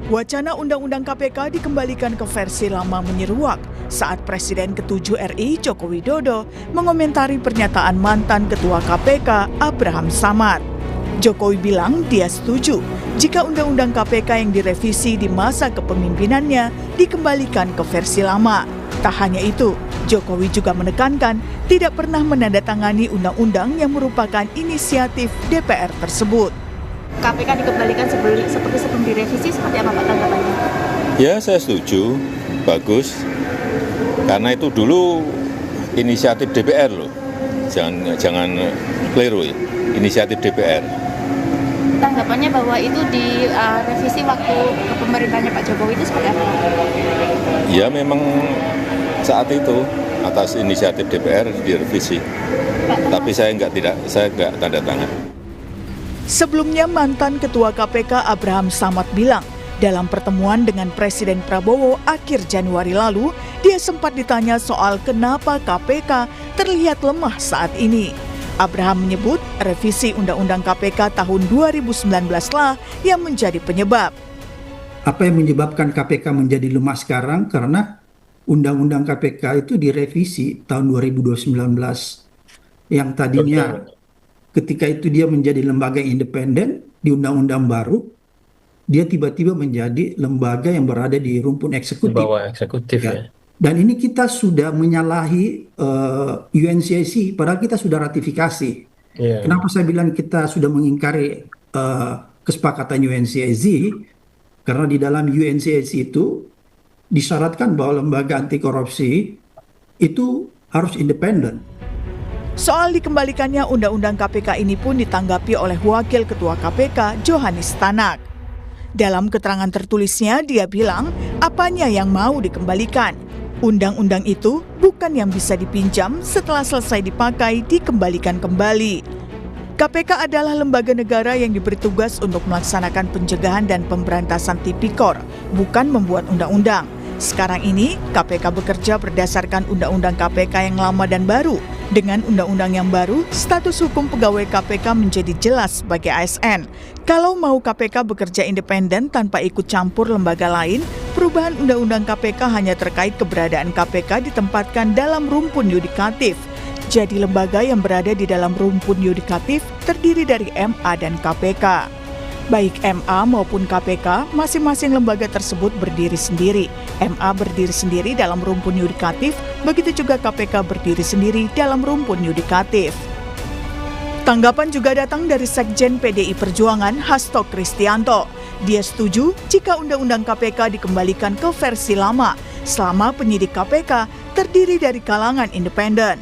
Wacana Undang-Undang KPK dikembalikan ke versi lama menyeruak saat Presiden ke-7 RI Joko Widodo mengomentari pernyataan mantan Ketua KPK Abraham Samad. Jokowi bilang dia setuju jika Undang-Undang KPK yang direvisi di masa kepemimpinannya dikembalikan ke versi lama. Tak hanya itu, Jokowi juga menekankan tidak pernah menandatangani undang-undang yang merupakan inisiatif DPR tersebut. KPK dikembalikan seperti sebelum direvisi, seperti apa Pak tanggapannya? Ya, saya setuju, bagus. Karena itu dulu inisiatif DPR loh, jangan keliru ya, inisiatif DPR. Tanggapannya bahwa itu direvisi waktu kepemerintahannya Pak Jokowi itu seperti apa? Ya memang saat itu atas inisiatif DPR direvisi, tapi saya nggak tanda tangan. Sebelumnya mantan Ketua KPK Abraham Samad bilang, dalam pertemuan dengan Presiden Prabowo akhir Januari lalu, dia sempat ditanya soal kenapa KPK terlihat lemah saat ini. Abraham menyebut revisi Undang-Undang KPK tahun 2019 lah yang menjadi penyebab. Apa yang menyebabkan KPK menjadi lemah sekarang? Karena Undang-Undang KPK itu direvisi tahun 2019 yang tadinya ketika itu dia menjadi lembaga independen di undang-undang baru, dia tiba-tiba menjadi lembaga yang berada di rumpun eksekutif. Di bawah eksekutif ya. Dan ini kita sudah menyalahi UNCAC, padahal kita sudah ratifikasi. Yeah. Kenapa saya bilang kita sudah mengingkari kesepakatan UNCAC? Karena di dalam UNCAC itu disyaratkan bahwa lembaga anti korupsi itu harus independen. Soal dikembalikannya Undang-Undang KPK ini pun ditanggapi oleh Wakil Ketua KPK Johanis Tanak. Dalam keterangan tertulisnya dia bilang apanya yang mau dikembalikan. Undang-undang itu bukan yang bisa dipinjam setelah selesai dipakai dikembalikan kembali. KPK adalah lembaga negara yang diberi tugas untuk melaksanakan pencegahan dan pemberantasan tipikor, bukan membuat undang-undang. Sekarang ini, KPK bekerja berdasarkan Undang-Undang KPK yang lama dan baru. Dengan Undang-Undang yang baru, status hukum pegawai KPK menjadi jelas sebagai ASN. Kalau mau KPK bekerja independen tanpa ikut campur lembaga lain, perubahan Undang-Undang KPK hanya terkait keberadaan KPK ditempatkan dalam rumpun yudikatif. Jadi lembaga yang berada di dalam rumpun yudikatif terdiri dari MA dan KPK. Baik MA maupun KPK, masing-masing lembaga tersebut berdiri sendiri. MA berdiri sendiri dalam rumpun yudikatif, begitu juga KPK berdiri sendiri dalam rumpun yudikatif. Tanggapan juga datang dari Sekjen PDI Perjuangan Hasto Kristianto. Dia setuju jika Undang-Undang KPK dikembalikan ke versi lama, selama penyidik KPK terdiri dari kalangan independen.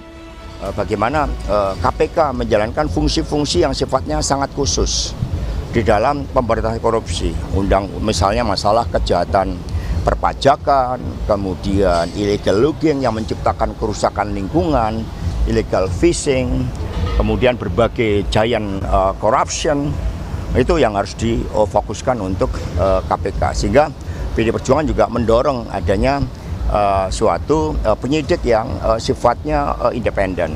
Bagaimana KPK menjalankan fungsi-fungsi yang sifatnya sangat khusus di dalam pemberantasan korupsi, misalnya masalah kejahatan perpajakan, kemudian illegal logging yang menciptakan kerusakan lingkungan, illegal fishing, kemudian berbagai giant corruption, itu yang harus difokuskan untuk KPK. Sehingga PDI Perjuangan juga mendorong adanya suatu penyidik yang sifatnya independen.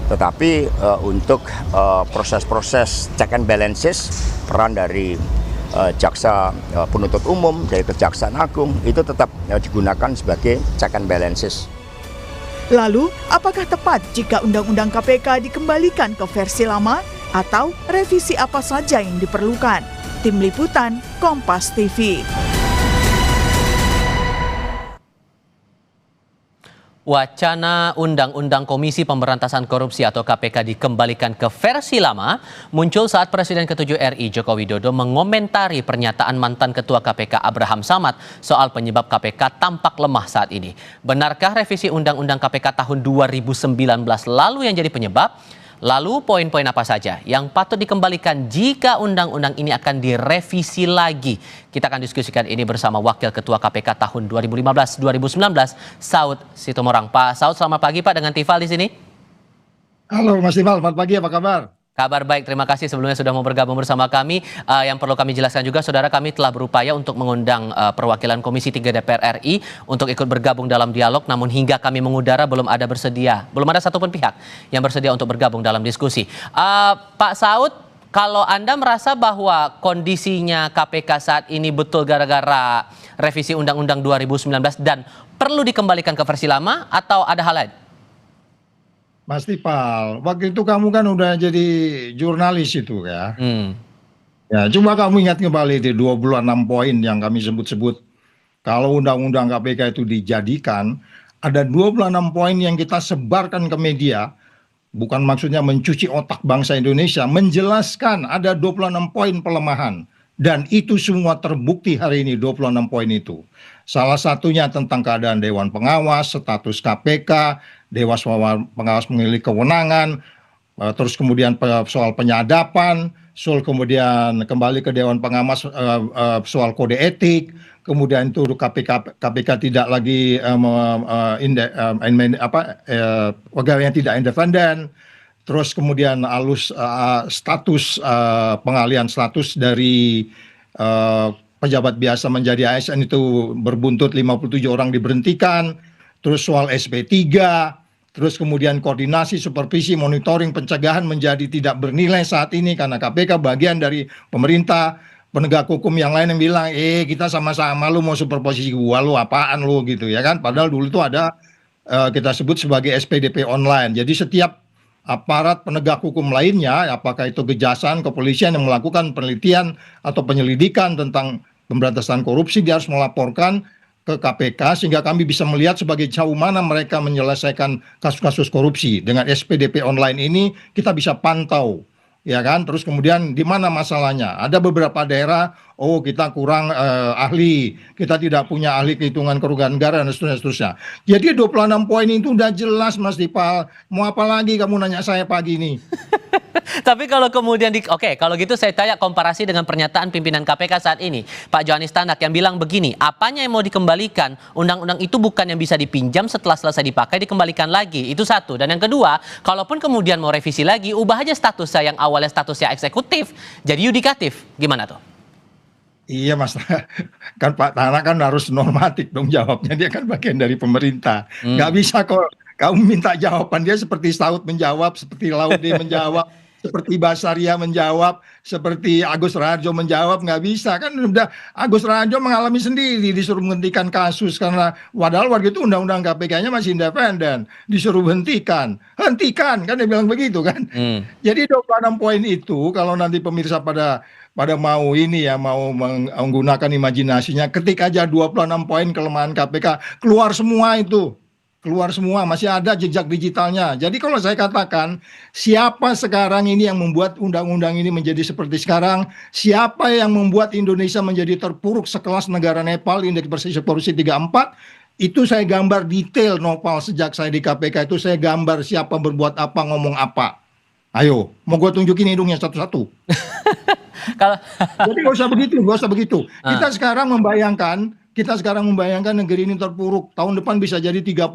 Tetapi untuk proses-proses check and balances, peran dari jaksa penuntut umum, dari Kejaksaan Agung, itu tetap digunakan sebagai check and balances. Lalu, apakah tepat jika Undang-Undang KPK dikembalikan ke versi lama atau revisi apa saja yang diperlukan? Tim Liputan, Kompas TV. Wacana Undang-Undang Komisi Pemberantasan Korupsi atau KPK dikembalikan ke versi lama muncul saat Presiden ke-7 RI Joko Widodo mengomentari pernyataan mantan Ketua KPK Abraham Samad soal penyebab KPK tampak lemah saat ini. Benarkah revisi Undang-Undang KPK tahun 2019 lalu yang jadi penyebab? Lalu poin-poin apa saja yang patut dikembalikan jika undang-undang ini akan direvisi lagi? Kita akan diskusikan ini bersama Wakil Ketua KPK tahun 2015-2019, Saud Situmorang. Pak Saud, selamat pagi Pak dengan Tifal di sini. Halo Mas Tifal, selamat pagi, apa kabar? Kabar baik, terima kasih sebelumnya sudah mau bergabung bersama kami. Yang perlu kami jelaskan juga, saudara, kami telah berupaya untuk mengundang perwakilan Komisi 3 DPR RI untuk ikut bergabung dalam dialog, namun hingga kami mengudara belum ada satupun pihak yang bersedia untuk bergabung dalam diskusi. Pak Saud, Kalau Anda merasa bahwa kondisinya KPK saat ini betul gara-gara revisi Undang-Undang 2019 dan perlu dikembalikan ke versi lama atau ada hal lain? Mas Tipal, waktu itu kamu kan udah jadi jurnalis itu ya. Ya, coba kamu ingat kembali di 26 poin yang kami sebut-sebut. Kalau Undang-Undang KPK itu dijadikan, ada 26 poin yang kita sebarkan ke media. Bukan maksudnya mencuci otak bangsa Indonesia, menjelaskan ada 26 poin pelemahan. Dan itu semua terbukti hari ini 26 poin itu. Salah satunya tentang keadaan Dewan Pengawas, status KPK, Dewan Pengawas memiliki kewenangan, terus kemudian soal penyadapan, soal kemudian kembali ke Dewan Pengawas soal kode etik, kemudian itu KPK tidak lagi pegawai yang tidak independen, terus kemudian status pengalihan status dari pejabat biasa menjadi ASN itu berbuntut 57 orang diberhentikan, terus soal SP3, terus kemudian koordinasi, supervisi, monitoring, pencegahan menjadi tidak bernilai saat ini karena KPK bagian dari pemerintah. Penegak hukum yang lain yang bilang, kita sama-sama, lu mau superposisi gua, lu apaan lu gitu ya kan. Padahal dulu itu ada kita sebut sebagai SPDP online. Jadi setiap aparat penegak hukum lainnya, apakah itu kejaksaan, kepolisian yang melakukan penelitian atau penyelidikan tentang pemberantasan korupsi, dia harus melaporkan ke KPK sehingga kami bisa melihat sebagai jauh mana mereka menyelesaikan kasus-kasus korupsi. Dengan SPDP online ini kita bisa pantau, ya kan? Terus kemudian di mana masalahnya? Ada beberapa daerah, kita kurang ahli, kita tidak punya ahli kehitungan kerugian negara dan seterusnya. Jadi 26 poin itu udah jelas, Mas Dipal. Mau apa lagi kamu nanya saya pagi ini? Tapi kalau kemudian kalau gitu saya tanya komparasi dengan pernyataan pimpinan KPK saat ini, Pak Johanis Tanak yang bilang begini, apanya yang mau dikembalikan? Undang-undang itu bukan yang bisa dipinjam setelah selesai dipakai dikembalikan lagi. Itu satu. Dan yang kedua, kalaupun kemudian mau revisi lagi, ubah aja statusnya yang awalnya statusnya eksekutif jadi yudikatif. Gimana tuh? Iya Mas, kan Pak Tanak kan harus normatif dong jawabnya, dia kan bagian dari pemerintah. Nggak bisa kok kamu minta jawaban dia seperti Saud menjawab, seperti Laude menjawab, seperti Basaria menjawab, seperti Agus Raharjo menjawab, nggak bisa. Kan udah Agus Raharjo mengalami sendiri disuruh menghentikan kasus karena padahal waktu itu undang-undang KPK-nya masih independen, disuruh hentikan kan dia bilang begitu kan. Jadi 26 poin itu kalau nanti pemirsa pada mau ini ya, mau menggunakan imajinasinya, ketik aja 26 poin kelemahan KPK, keluar semua itu. Keluar semua, masih ada jejak digitalnya. Jadi kalau saya katakan, siapa sekarang ini yang membuat undang-undang ini menjadi seperti sekarang, siapa yang membuat Indonesia menjadi terpuruk sekelas negara Nepal, indeks persepsi korupsi 34, itu saya gambar detail Nopal sejak saya di KPK itu, saya gambar siapa berbuat apa, ngomong apa. Ayo, mau gue tunjukin hidungnya satu-satu. Jadi gak usah begitu. Kita sekarang membayangkan negeri ini terpuruk. Tahun depan bisa jadi 30.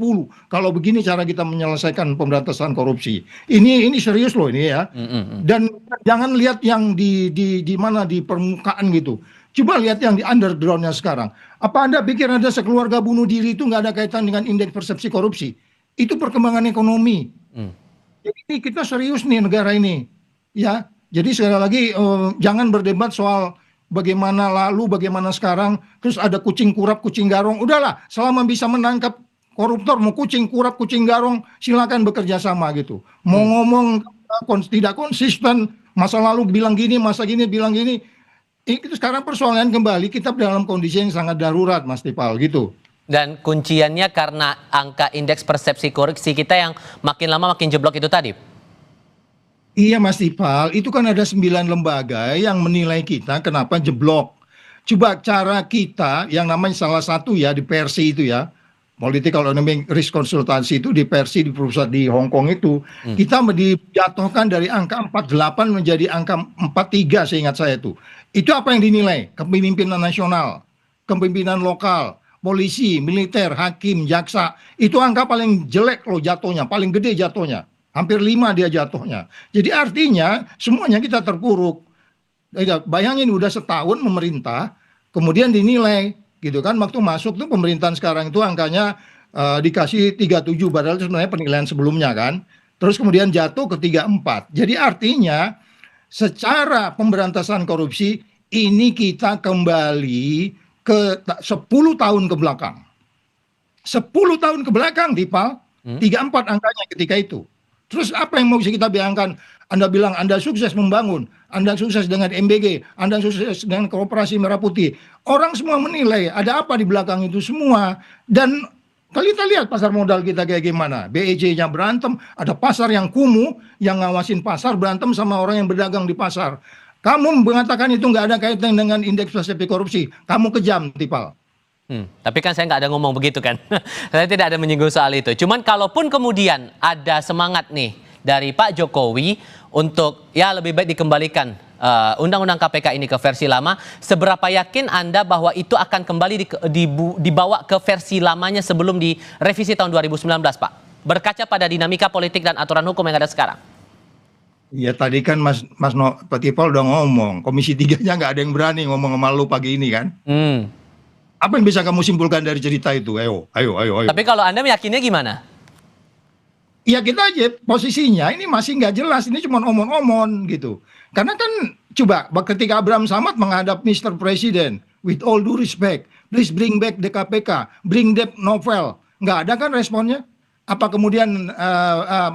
Kalau begini cara kita menyelesaikan pemberantasan korupsi. Ini serius loh ini ya. Dan jangan lihat yang di mana di permukaan gitu. Coba lihat yang di undergroundnya sekarang. Apa Anda pikir ada sekeluarga bunuh diri itu nggak ada kaitan dengan indeks persepsi korupsi? Itu perkembangan ekonomi. Jadi kita serius nih negara ini. Ya. Jadi sekali lagi jangan berdebat soal bagaimana lalu, bagaimana sekarang, terus ada kucing kurap, kucing garong. Udahlah, selama bisa menangkap koruptor, mau kucing kurap, kucing garong, silakan bekerja sama gitu. Mau ngomong tidak konsisten, masa lalu bilang gini, masa gini bilang gini. Itu sekarang persoalan kembali, kita dalam kondisi yang sangat darurat, Mas Tipal, gitu. Dan kunciannya karena angka indeks persepsi korupsi kita yang makin lama makin jeblok itu tadi. Iya Mas Tipal, itu kan ada 9 lembaga yang menilai kita kenapa jeblok. Coba cara kita yang namanya salah satu ya di Persi itu ya, Political Economic Risk Konsultansi itu di Persi di pusat di Hong Kong itu, kita dijatuhkan dari angka 48 menjadi angka 43 seingat saya itu. Itu apa yang dinilai? Kepemimpinan nasional, kepemimpinan lokal, polisi, militer, hakim, jaksa. Itu angka paling jelek loh jatuhnya, paling gede jatuhnya. Hampir 5 dia jatuhnya. Jadi artinya semuanya kita terpuruk. Bayangin udah setahun memerintah, kemudian dinilai gitu kan. Waktu masuk tuh pemerintahan sekarang itu angkanya dikasih 37, padahal itu sebenarnya penilaian sebelumnya kan. Terus kemudian jatuh ke 34. Jadi artinya secara pemberantasan korupsi ini kita kembali ke 10 tahun ke belakang. 10 tahun ke belakang, Dipal. 34 angkanya ketika itu. Terus apa yang mau kita bayangkan? Anda bilang Anda sukses membangun, Anda sukses dengan MBG, Anda sukses dengan Koperasi Merah Putih. Orang semua menilai ada apa di belakang itu semua. Dan kalau kita lihat pasar modal kita kayak gimana. BEJ-nya berantem, ada pasar yang kumuh, yang ngawasin pasar berantem sama orang yang berdagang di pasar. Kamu mengatakan itu nggak ada kaitan dengan indeks persepsi korupsi. Kamu kejam, Tipal. Tapi kan saya nggak ada ngomong begitu kan. Saya tidak ada menyinggung soal itu. Cuman kalaupun kemudian ada semangat nih dari Pak Jokowi untuk ya lebih baik dikembalikan Undang-Undang KPK ini ke versi lama, seberapa yakin Anda bahwa itu akan kembali dibawa ke versi lamanya sebelum direvisi tahun 2019, Pak? Berkaca pada dinamika politik dan aturan hukum yang ada sekarang. Ya tadi kan Pak Tipal udah ngomong, Komisi 3-nya nggak ada yang berani ngomong sama lu pagi ini kan. Apa yang bisa kamu simpulkan dari cerita itu? Ayo. Tapi kalau Anda meyakinnya gimana? Ya kita aja posisinya ini masih nggak jelas, ini cuma omong-omong gitu. Karena kan coba ketika Abraham Samad menghadap Mr. President, with all due respect, please bring back the KPK, bring back novel. Nggak ada kan responnya? Apa kemudian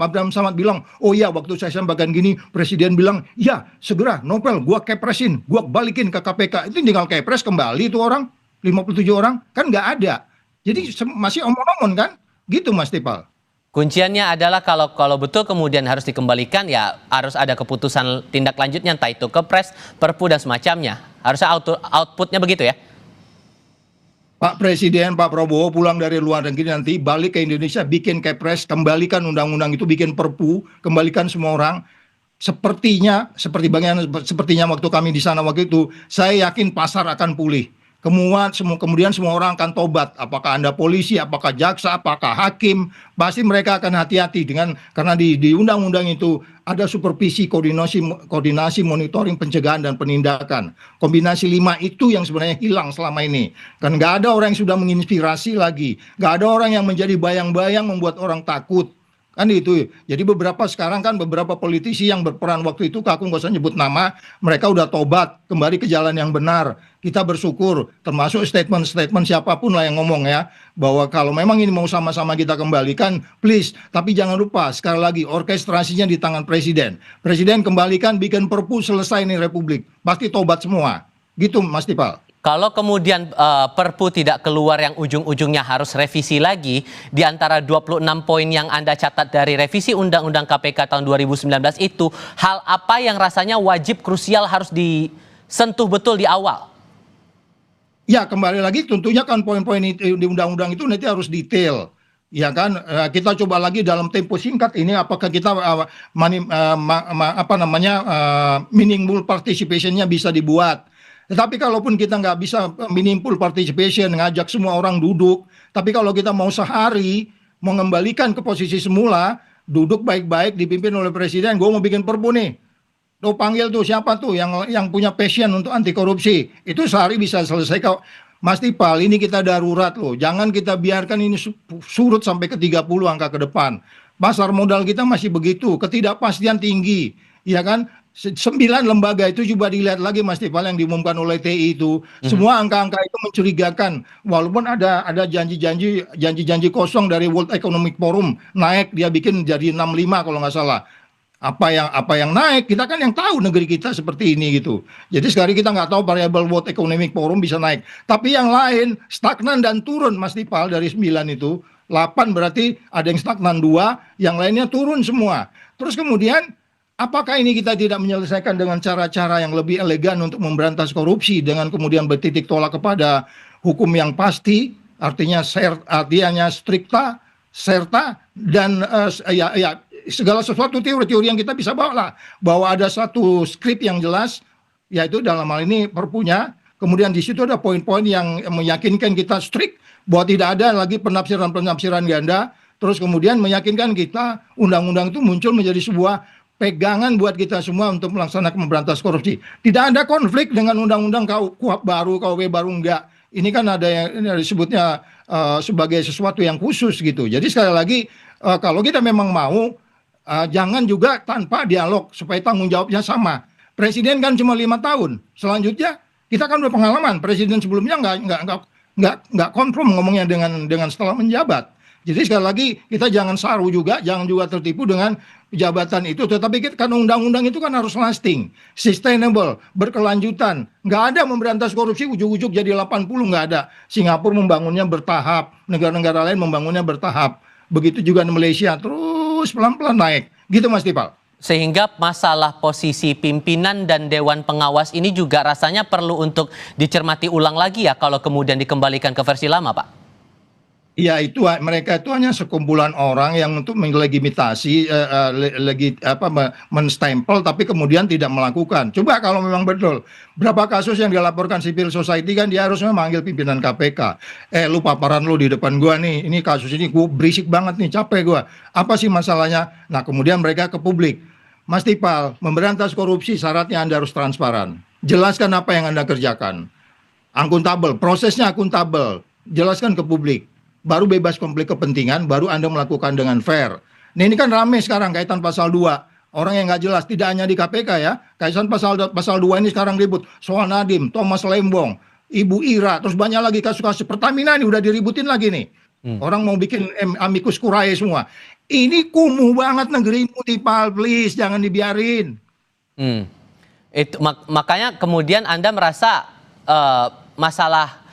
Abraham Samad bilang, oh iya waktu saya sampaikan gini, Presiden bilang, ya segera novel, gua kepresin, gua balikin ke KPK. Itu tinggal kepres kembali itu orang, 57 orang, kan nggak ada. Jadi masih omong-omong kan? Gitu Mas Tipal. Kunciannya adalah kalau betul kemudian harus dikembalikan, ya harus ada keputusan tindak lanjutnya, entah itu Kepres, Perpu dan semacamnya. Harusnya outputnya begitu ya? Pak Presiden, Pak Prabowo pulang dari luar negeri nanti balik ke Indonesia, bikin Kepres, kembalikan undang-undang itu, bikin Perpu, kembalikan semua orang. Sepertinya waktu kami di sana waktu itu, saya yakin pasar akan pulih. Kemudian semua orang akan tobat. Apakah Anda polisi, apakah jaksa, apakah hakim, pasti mereka akan hati-hati karena di undang-undang itu ada supervisi, koordinasi, monitoring, pencegahan dan penindakan. Kombinasi 5 itu yang sebenarnya hilang selama ini. Kan nggak ada orang yang sudah menginspirasi lagi, nggak ada orang yang menjadi bayang-bayang membuat orang takut. Kan itu. Jadi beberapa politisi yang berperan waktu itu, aku nggak usah nyebut nama, mereka udah tobat kembali ke jalan yang benar. Kita bersyukur, termasuk statement siapapun lah yang ngomong ya, bahwa kalau memang ini mau sama-sama kita kembalikan, please, tapi jangan lupa sekali lagi orkestrasinya di tangan Presiden. Presiden kembalikan, bikin Perpu, selesai nih Republik, pasti tobat semua. Gitu Mas Tipal. Kalau kemudian Perpu tidak keluar yang ujung-ujungnya harus revisi lagi, di antara 26 poin yang Anda catat dari revisi Undang-Undang KPK tahun 2019 itu, hal apa yang rasanya wajib krusial harus disentuh betul di awal? Ya kembali lagi tentunya kan poin-poin di undang-undang itu nanti harus detail. Ya kan, kita coba lagi dalam tempo singkat ini apakah kita meaningful participation-nya bisa dibuat. Tetapi kalaupun kita nggak bisa meaningful participation, ngajak semua orang duduk, tapi kalau kita mau sehari mengembalikan ke posisi semula, duduk baik-baik dipimpin oleh Presiden, gue mau bikin Perpu nih, lo panggil tuh siapa tuh yang punya passion untuk anti korupsi, itu sehari bisa selesai kok. Mas Tipal, ini kita darurat loh, jangan kita biarkan ini surut sampai ke 30 angka ke depan. Pasar modal kita masih begitu, ketidakpastian tinggi, ya kan? 9 lembaga itu coba dilihat lagi Mas Tipal yang diumumkan oleh TI itu, semua angka-angka itu mencurigakan. Walaupun ada janji-janji kosong dari World Economic Forum, naik dia bikin jadi 65 kalau nggak salah. Apa yang naik, kita kan yang tahu negeri kita seperti ini gitu. Jadi sekarang kita nggak tahu variabel World Economic Forum bisa naik, tapi yang lain stagnan dan turun Mas Tipal. Dari 9 itu 8 berarti ada yang stagnan 2, yang lainnya turun semua. Terus kemudian apakah ini kita tidak menyelesaikan dengan cara-cara yang lebih elegan untuk memberantas korupsi dengan kemudian bertitik tolak kepada hukum yang pasti, artinya strikta, serta, dan segala sesuatu teori-teori yang kita bisa bawa lah, bahwa ada satu skrip yang jelas, yaitu dalam hal ini Perpunya, kemudian di situ ada poin-poin yang meyakinkan kita strict bahwa tidak ada lagi penafsiran ganda, terus kemudian meyakinkan kita undang-undang itu muncul menjadi sebuah pegangan buat kita semua untuk melaksanakan memberantas korupsi. Tidak ada konflik dengan undang-undang KUHP baru, KUHP baru, enggak. Ini kan ada yang disebutnya sebagai sesuatu yang khusus gitu. Jadi sekali lagi kalau kita memang mau, jangan juga tanpa dialog supaya tanggung jawabnya sama. Presiden kan cuma 5 tahun. Selanjutnya kita kan udah pengalaman. Presiden sebelumnya nggak konfirm ngomongnya dengan setelah menjabat. Jadi sekali lagi kita jangan saru juga, jangan juga tertipu dengan jabatan itu. Tetapi kan undang-undang itu kan harus lasting, sustainable, berkelanjutan. Nggak ada memberantas korupsi ujuk-ujuk jadi 80, nggak ada. Singapura membangunnya bertahap, negara-negara lain membangunnya bertahap. Begitu juga di Malaysia, terus pelan-pelan naik. Gitu Mas Tifal. Sehingga masalah posisi pimpinan dan Dewan Pengawas ini juga rasanya perlu untuk dicermati ulang lagi ya kalau kemudian dikembalikan ke versi lama, Pak? Ya itu mereka itu hanya sekumpulan orang yang untuk melegitimasi, menstempel tapi kemudian tidak melakukan. Coba kalau memang betul, berapa kasus yang dilaporkan civil society kan dia harusnya memanggil pimpinan KPK. Lu paparan lu di depan gua nih, ini kasus ini gua berisik banget nih, capek gua. Apa sih masalahnya? Nah kemudian mereka ke publik. Mas Tipal, memberantas korupsi syaratnya Anda harus transparan. Jelaskan apa yang Anda kerjakan. Akuntabel, prosesnya akuntabel. Jelaskan ke publik. Baru bebas konflik kepentingan, baru Anda melakukan dengan fair. Nah ini kan rame sekarang kaitan pasal 2. Orang yang nggak jelas, tidak hanya di KPK ya. Kaitan pasal 2 ini sekarang ribut. Soal Nadiem, Thomas Lembong, Ibu Ira, terus banyak lagi kasus-kasus Pertamina ini udah diributin lagi nih. Orang mau bikin amicus curiae semua. Ini kumuh banget negerimu Tipal, please jangan dibiarin. Itu makanya kemudian Anda merasa masalah.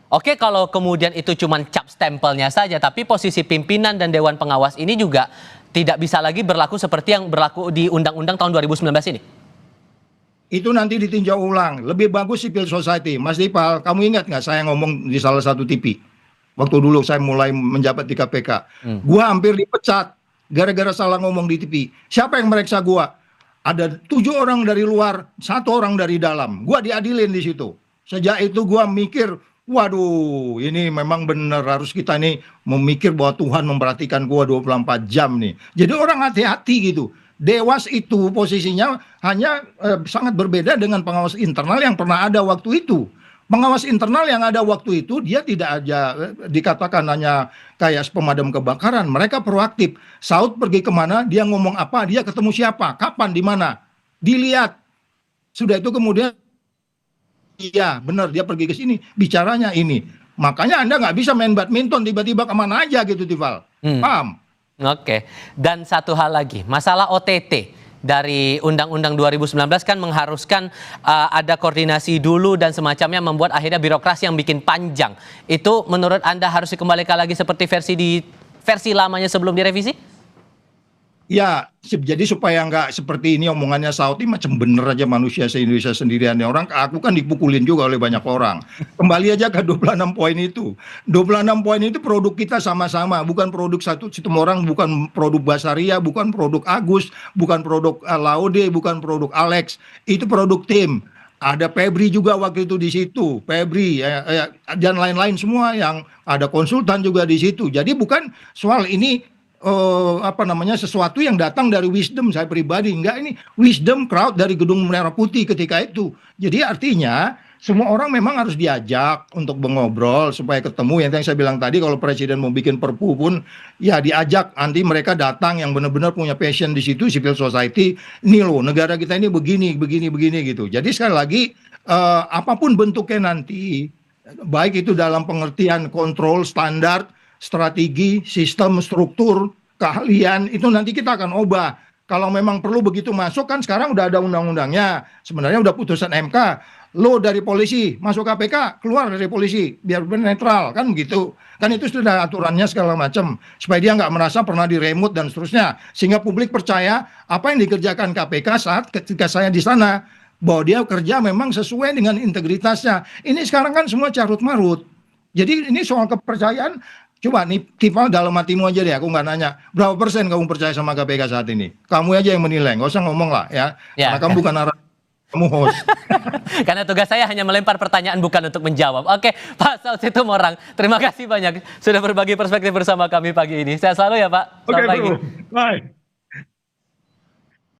Oke, kalau kemudian itu cuma cap stempelnya saja, tapi posisi pimpinan dan Dewan Pengawas ini juga tidak bisa lagi berlaku seperti yang berlaku di Undang-Undang tahun 2019 ini. Itu nanti ditinjau ulang. Lebih bagus civil society. Mas Dipal, kamu ingat nggak saya ngomong di salah satu TV? Waktu dulu saya mulai menjabat di KPK. Gua hampir dipecat gara-gara salah ngomong di TV. Siapa yang meriksa gua? Ada 7 orang dari luar, 1 orang dari dalam. Gua diadilin di situ. Sejak itu gua mikir, waduh, ini memang benar harus kita nih memikir bahwa Tuhan memperhatikan gua 24 jam nih. Jadi orang hati-hati gitu. Dewas itu posisinya hanya sangat berbeda dengan pengawas internal yang pernah ada waktu itu. Pengawas internal yang ada waktu itu dia tidak aja dikatakan hanya kayak pemadam kebakaran. Mereka proaktif. Saud pergi kemana, dia ngomong apa, dia ketemu siapa, kapan, di mana. Dilihat. Sudah itu kemudian iya, benar dia pergi ke sini, bicaranya ini. Makanya Anda nggak bisa main badminton tiba-tiba kemana aja gitu, Tival. Paham? Oke. Dan satu hal lagi, masalah OTT dari Undang-Undang 2019 kan mengharuskan ada koordinasi dulu dan semacamnya, membuat akhirnya birokrasi yang bikin panjang. Itu menurut Anda harus dikembalikan lagi seperti versi lamanya sebelum direvisi? Ya, jadi supaya nggak seperti ini omongannya Saudi macam bener aja manusia se-Indonesia sendirian. Orang, aku kan dipukulin juga oleh banyak orang. Kembali aja ke 26 poin itu. 26 poin itu produk kita sama-sama, bukan produk satu orang, bukan produk Basaria, bukan produk Agus, bukan produk Laude, bukan produk Alex. Itu produk tim. Ada Febri juga waktu itu di situ, Febri dan lain-lain semua yang ada konsultan juga di situ. Jadi bukan soal ini sesuatu yang datang dari wisdom saya pribadi, enggak, ini wisdom crowd dari Gedung Merah Putih ketika itu. Jadi artinya semua orang memang harus diajak untuk mengobrol supaya ketemu. Yang saya bilang tadi, kalau presiden mau bikin perpu pun ya diajak, nanti mereka datang yang benar-benar punya passion di situ, civil society. Ini loh negara kita ini begini gitu. Jadi sekali lagi apapun bentuknya nanti, baik itu dalam pengertian kontrol, standar, strategi, sistem, struktur, keahlian, itu nanti kita akan ubah. Kalau memang perlu begitu masuk, kan sekarang udah ada undang-undangnya. Sebenarnya udah putusan MK. Lo dari polisi, masuk KPK, keluar dari polisi, biar netral, kan gitu. Kan itu sudah aturannya segala macam. Supaya dia nggak merasa pernah diremut dan seterusnya. Sehingga publik percaya apa yang dikerjakan KPK saat ketika saya di sana, bahwa dia kerja memang sesuai dengan integritasnya. Ini sekarang kan semua carut-marut. Jadi ini soal kepercayaan. Coba nih, Tifal, dalam hatimu aja deh, aku nggak nanya. Berapa persen kamu percaya sama KPK saat ini? Kamu aja yang menilai, nggak usah ngomong lah ya. Karena kamu bukan kamu host. Karena tugas saya hanya melempar pertanyaan, bukan untuk menjawab. Oke, Pak Saud Situmorang, terima kasih banyak sudah berbagi perspektif bersama kami pagi ini. Sehat selalu ya Pak. Selamat pagi. Bye.